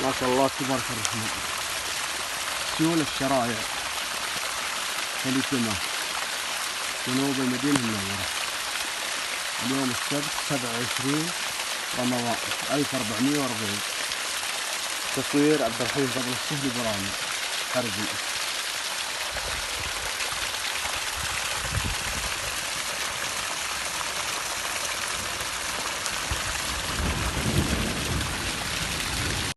ما شاء الله تبارك الرحمن. سيول الشرايع خليتنا جنوب المدينة المنورة. اليوم السبت 27 رمضان 1440. تصوير عبد الرحيم قبل السهل برامي حربي.